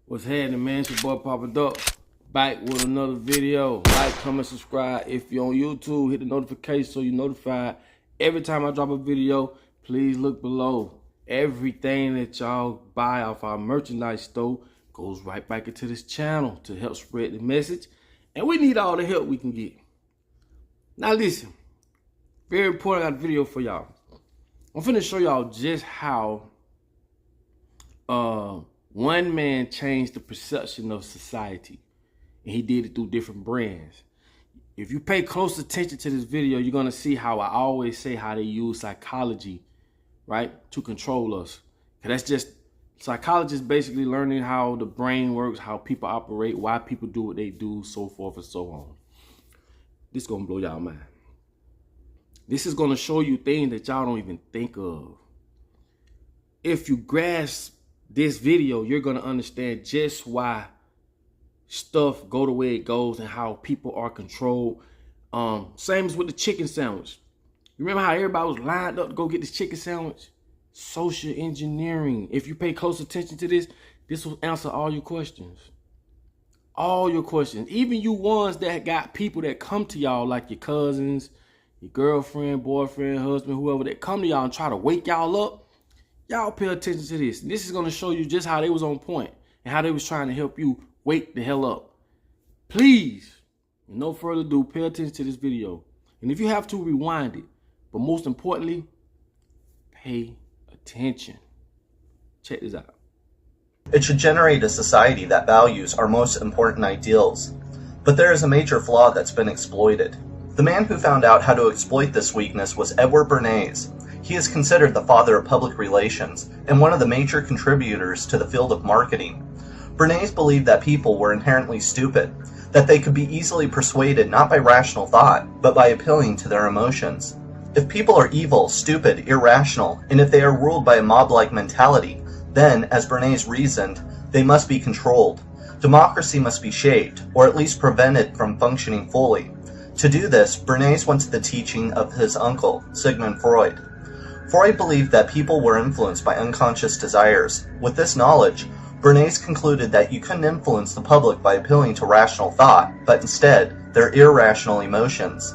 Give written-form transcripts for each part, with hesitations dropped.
What's happening, man? It's your boy Papa Duck, back with another video. Like, comment, subscribe. If you're on YouTube, hit the notification so you're notified every time I drop a video. Please look below. Everything that y'all buy off our merchandise store goes right back into this channel to help spread the message. And we need all the help we can get. Now listen, very important, I got a video for y'all. I'm finna show y'all just how one man changed the perception of society, and he did it through different brands. If you pay close attention to this video, you're gonna see how I always say how they use psychology, right, to control us. Cause that's just psychologists basically learning how the brain works, how people operate, why people do what they do, so forth and so on. This is gonna blow y'all mind. This is gonna show you things that y'all don't even think of. If you grasp this video, you're gonna understand just why stuff go the way it goes and how people are controlled. Same as with the chicken sandwich. You remember how everybody was lined up to go get this chicken sandwich? Social engineering. If you pay close attention to this, this will answer all your questions. All your questions. Even you ones that got people that come to y'all, like your cousins, your girlfriend, boyfriend, husband, whoever, that come to y'all and try to wake y'all up. Y'all pay attention to this. This is going to show you just how they was on point and how they was trying to help you wake the hell up. Please, no further ado, pay attention to this video. And if you have to, rewind it. But most importantly, pay attention. Check this out. It should generate a society that values our most important ideals. But there is a major flaw that's been exploited. The man who found out how to exploit this weakness was Edward Bernays. He is considered the father of public relations and one of the major contributors to the field of marketing. Bernays believed that people were inherently stupid, that they could be easily persuaded not by rational thought, but by appealing to their emotions. If people are evil, stupid, irrational, and if they are ruled by a mob-like mentality, then, as Bernays reasoned, they must be controlled. Democracy must be shaped, or at least prevented from functioning fully. To do this, Bernays went to the teaching of his uncle, Sigmund Freud. Freud believed that people were influenced by unconscious desires. With this knowledge, Bernays concluded that you couldn't influence the public by appealing to rational thought, but instead, their irrational emotions.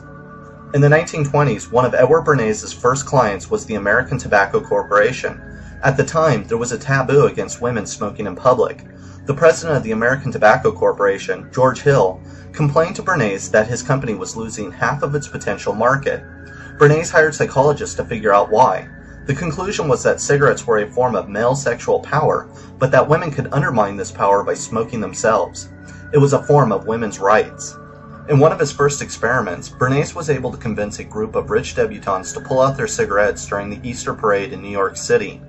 In the 1920s, one of Edward Bernays' first clients was the American Tobacco Corporation. At the time, there was a taboo against women smoking in public. The president of the American Tobacco Corporation, George Hill, complained to Bernays that his company was losing half of its potential market. Bernays hired psychologists to figure out why. The conclusion was that cigarettes were a form of male sexual power, but that women could undermine this power by smoking themselves. It was a form of women's rights. In one of his first experiments, Bernays was able to convince a group of rich debutantes to pull out their cigarettes during the Easter parade in New York City.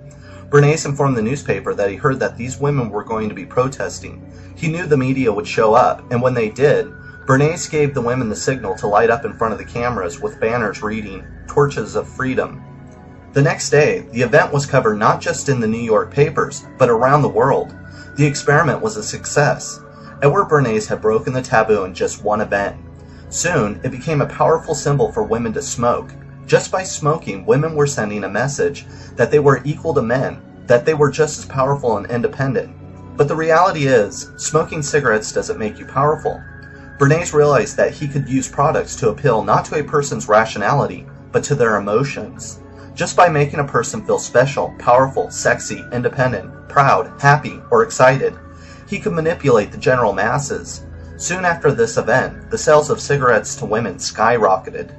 Bernays informed the newspaper that he heard that these women were going to be protesting. He knew the media would show up, and when they did, Bernays gave the women the signal to light up in front of the cameras with banners reading, "Torches of Freedom." The next day, the event was covered not just in the New York papers, but around the world. The experiment was a success. Edward Bernays had broken the taboo in just one event. Soon, it became a powerful symbol for women to smoke. Just by smoking, women were sending a message that they were equal to men, that they were just as powerful and independent. But the reality is, smoking cigarettes doesn't make you powerful. Bernays realized that he could use products to appeal not to a person's rationality, but to their emotions. Just by making a person feel special, powerful, sexy, independent, proud, happy, or excited, he could manipulate the general masses. Soon after this event, the sales of cigarettes to women skyrocketed.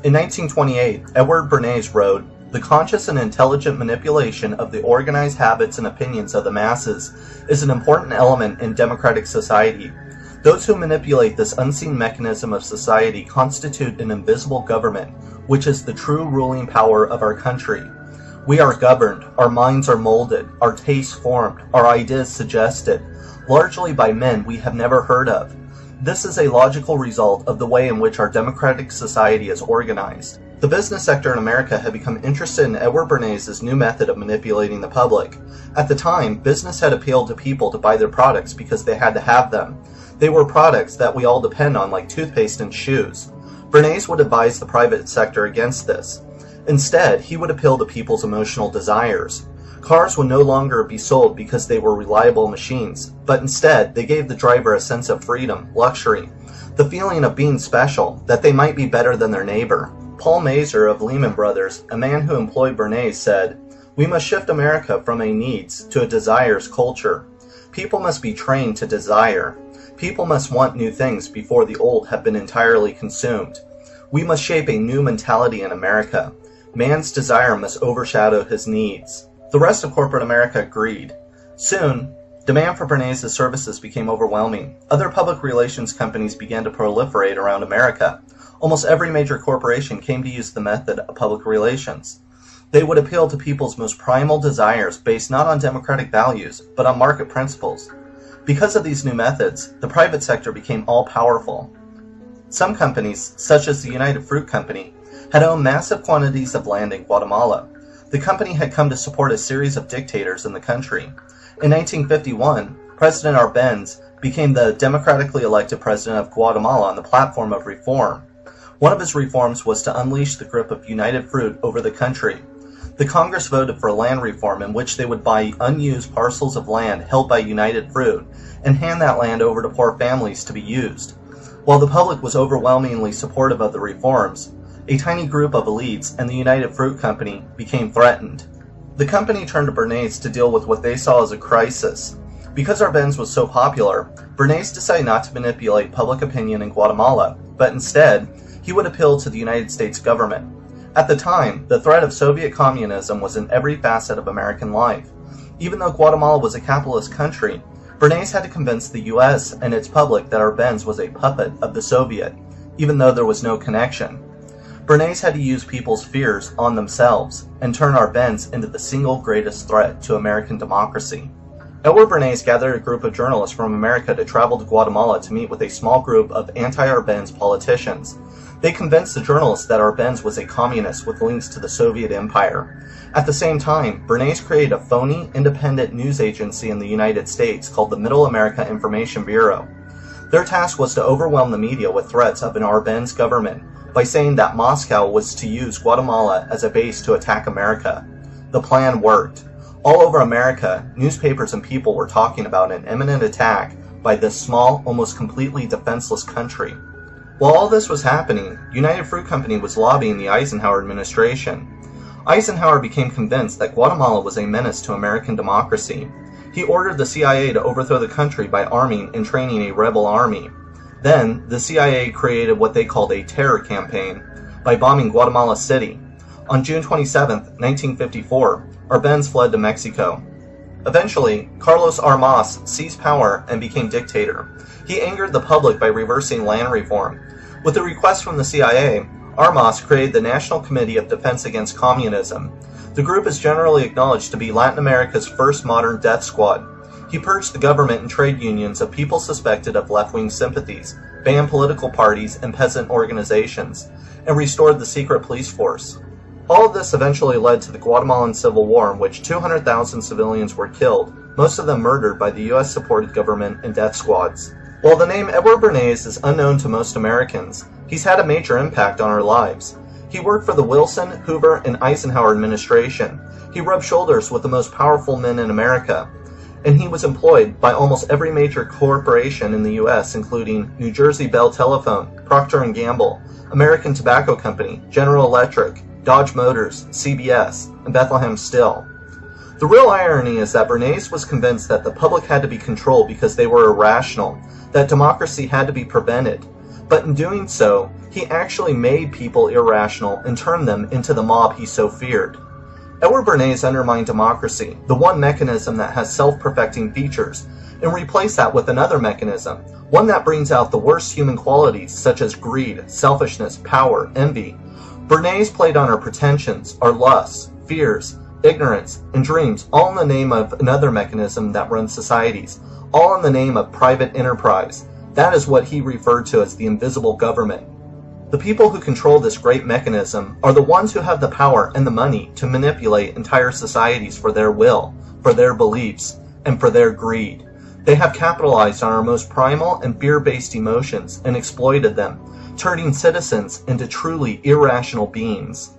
In 1928, Edward Bernays wrote, "The conscious and intelligent manipulation of the organized habits and opinions of the masses is an important element in democratic society. Those who manipulate this unseen mechanism of society constitute an invisible government, which is the true ruling power of our country. We are governed, our minds are molded, our tastes formed, our ideas suggested, largely by men we have never heard of. This is a logical result of the way in which our democratic society is organized." The business sector in America had become interested in Edward Bernays' new method of manipulating the public. At the time, business had appealed to people to buy their products because they had to have them. They were products that we all depend on, like toothpaste and shoes. Bernays would advise the private sector against this. Instead, he would appeal to people's emotional desires. Cars would no longer be sold because they were reliable machines, but instead they gave the driver a sense of freedom, luxury, the feeling of being special, that they might be better than their neighbor. Paul Mazur of Lehman Brothers, a man who employed Bernays, said, "We must shift America from a needs to a desires culture. People must be trained to desire. People must want new things before the old have been entirely consumed. We must shape a new mentality in America. Man's desire must overshadow his needs." The rest of corporate America agreed. Soon, demand for Bernays' services became overwhelming. Other public relations companies began to proliferate around America. Almost every major corporation came to use the method of public relations. They would appeal to people's most primal desires based not on democratic values, but on market principles. Because of these new methods, the private sector became all-powerful. Some companies, such as the United Fruit Company, had owned massive quantities of land in Guatemala. The company had come to support a series of dictators in the country. In 1951, President Arbenz became the democratically elected president of Guatemala on the platform of reform. One of his reforms was to unleash the grip of United Fruit over the country. The Congress voted for land reform in which they would buy unused parcels of land held by United Fruit and hand that land over to poor families to be used. While the public was overwhelmingly supportive of the reforms, a tiny group of elites and the United Fruit Company became threatened. The company turned to Bernays to deal with what they saw as a crisis. Because Arbenz was so popular, Bernays decided not to manipulate public opinion in Guatemala, but instead, he would appeal to the United States government. At the time, the threat of Soviet communism was in every facet of American life. Even though Guatemala was a capitalist country, Bernays had to convince the US and its public that Arbenz was a puppet of the Soviet, even though there was no connection. Bernays had to use people's fears on themselves and turn Arbenz into the single greatest threat to American democracy. Edward Bernays gathered a group of journalists from America to travel to Guatemala to meet with a small group of anti-Arbenz politicians. They convinced the journalists that Arbenz was a communist with links to the Soviet Empire. At the same time, Bernays created a phony, independent news agency in the United States called the Middle America Information Bureau. Their task was to overwhelm the media with threats of an Arbenz government by saying that Moscow was to use Guatemala as a base to attack America. The plan worked. All over America, newspapers and people were talking about an imminent attack by this small, almost completely defenseless country. While all this was happening, United Fruit Company was lobbying the Eisenhower administration. Eisenhower became convinced that Guatemala was a menace to American democracy. He ordered the CIA to overthrow the country by arming and training a rebel army. Then, the CIA created what they called a terror campaign by bombing Guatemala City. On June 27, 1954, Arbenz fled to Mexico. Eventually, Carlos Armas seized power and became dictator. He angered the public by reversing land reform. With a request from the CIA, Armas created the National Committee of Defense Against Communism. The group is generally acknowledged to be Latin America's first modern death squad. He purged the government and trade unions of people suspected of left-wing sympathies, banned political parties and peasant organizations, and restored the secret police force. All of this eventually led to the Guatemalan Civil War, in which 200,000 civilians were killed, most of them murdered by the US-supported government and death squads. While the name Edward Bernays is unknown to most Americans, he's had a major impact on our lives. He worked for the Wilson, Hoover, and Eisenhower administration. He rubbed shoulders with the most powerful men in America, and he was employed by almost every major corporation in the US, including New Jersey Bell Telephone, Procter & Gamble, American Tobacco Company, General Electric, Dodge Motors, CBS, and Bethlehem Steel. The real irony is that Bernays was convinced that the public had to be controlled because they were irrational, that democracy had to be prevented. But in doing so, he actually made people irrational and turned them into the mob he so feared. Edward Bernays undermined democracy, the one mechanism that has self-perfecting features, and replaced that with another mechanism, one that brings out the worst human qualities such as greed, selfishness, power, envy. Bernays played on our pretensions, our lusts, fears, ignorance, and dreams, all in the name of another mechanism that runs societies, all in the name of private enterprise. That is what he referred to as the invisible government. The people who control this great mechanism are the ones who have the power and the money to manipulate entire societies for their will, for their beliefs, and for their greed. They have capitalized on our most primal and fear-based emotions and exploited them, turning citizens into truly irrational beings.